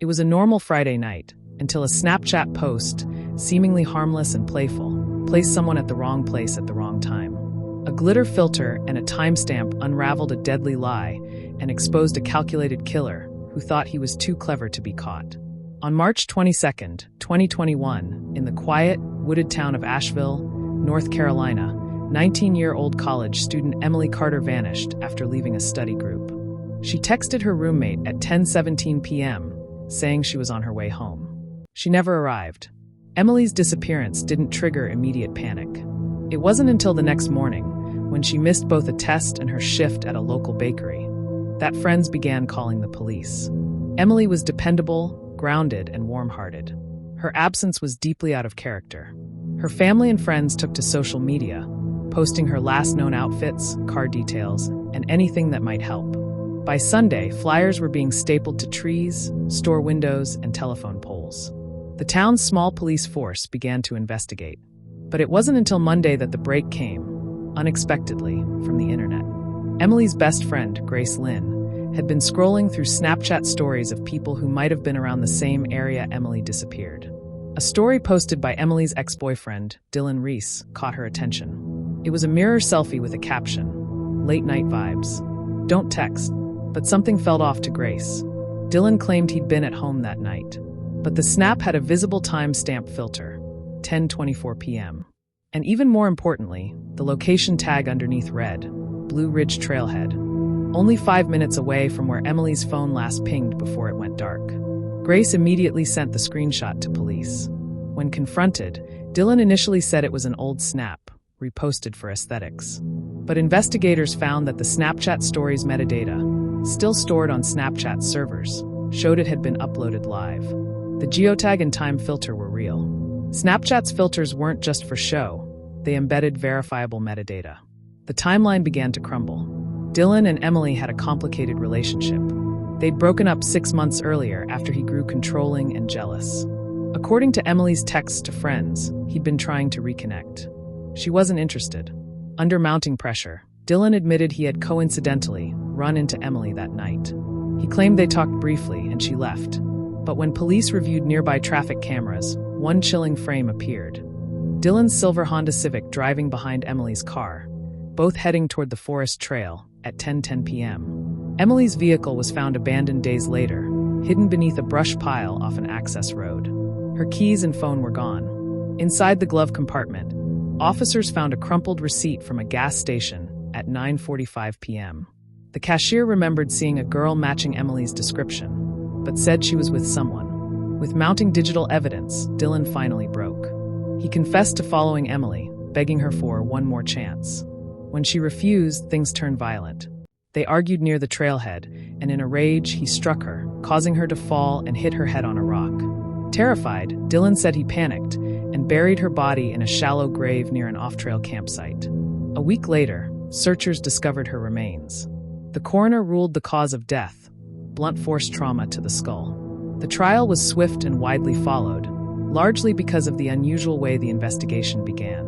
It was a normal Friday night, until a Snapchat post, seemingly harmless and playful, placed someone at the wrong place at the wrong time. A glitter filter and a timestamp unraveled a deadly lie and exposed a calculated killer who thought he was too clever to be caught. On March 22, 2021, in the quiet, wooded town of Asheville, North Carolina, 19-year-old college student Emily Carter vanished after leaving a study group. She texted her roommate at 10:17 p.m., saying she was on her way home. She never arrived. Emily's disappearance didn't trigger immediate panic. It wasn't until the next morning, when she missed both a test and her shift at a local bakery, that friends began calling the police. Emily was dependable, grounded, and warm-hearted. Her absence was deeply out of character. Her family and friends took to social media, posting her last known outfits, car details, and anything that might help. By Sunday, flyers were being stapled to trees, store windows, and telephone poles. The town's small police force began to investigate. But it wasn't until Monday that the break came, unexpectedly, from the internet. Emily's best friend, Grace Lynn, had been scrolling through Snapchat stories of people who might have been around the same area Emily disappeared. A story posted by Emily's ex-boyfriend, Dylan Reese, caught her attention. It was a mirror selfie with a caption, "Late night vibes. Don't text." But something felt off to Grace. Dylan claimed he'd been at home that night. But the snap had a visible timestamp filter, 10:24 p.m. And even more importantly, the location tag underneath read, Blue Ridge Trailhead, only 5 minutes away from where Emily's phone last pinged before it went dark. Grace immediately sent the screenshot to police. When confronted, Dylan initially said it was an old snap, reposted for aesthetics. But investigators found that the Snapchat story's metadata, still stored on Snapchat's servers, showed it had been uploaded live. The geotag and time filter were real. Snapchat's filters weren't just for show, they embedded verifiable metadata. The timeline began to crumble. Dylan and Emily had a complicated relationship. They'd broken up 6 months earlier after he grew controlling and jealous. According to Emily's texts to friends, he'd been trying to reconnect. She wasn't interested. Under mounting pressure, Dylan admitted he had coincidentally run into Emily that night. He claimed they talked briefly and she left. But when police reviewed nearby traffic cameras, one chilling frame appeared. Dylan's silver Honda Civic driving behind Emily's car, both heading toward the forest trail at 10:10 p.m. Emily's vehicle was found abandoned days later, hidden beneath a brush pile off an access road. Her keys and phone were gone. Inside the glove compartment, officers found a crumpled receipt from a gas station at 9:45 p.m. The cashier remembered seeing a girl matching Emily's description, but said she was with someone. With mounting digital evidence, Dylan finally broke. He confessed to following Emily, begging her for one more chance. When she refused, things turned violent. They argued near the trailhead, and in a rage, he struck her, causing her to fall and hit her head on a rock. Terrified, Dylan said he panicked and buried her body in a shallow grave near an off-trail campsite. A week later, searchers discovered her remains. The coroner ruled the cause of death, blunt force trauma to the skull. The trial was swift and widely followed, largely because of the unusual way the investigation began.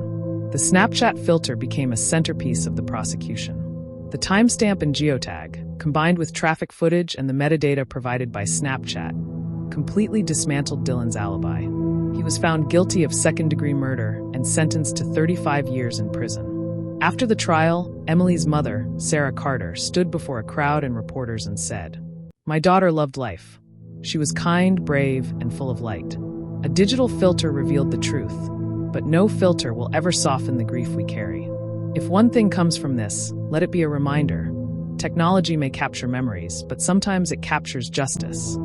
The Snapchat filter became a centerpiece of the prosecution. The timestamp and geotag, combined with traffic footage and the metadata provided by Snapchat, completely dismantled Dylan's alibi. He was found guilty of second-degree murder and sentenced to 35 years in prison. After the trial, Emily's mother, Sarah Carter, stood before a crowd and reporters and said, "My daughter loved life. She was kind, brave, and full of light. A digital filter revealed the truth, but no filter will ever soften the grief we carry. If one thing comes from this, let it be a reminder. Technology may capture memories, but sometimes it captures justice."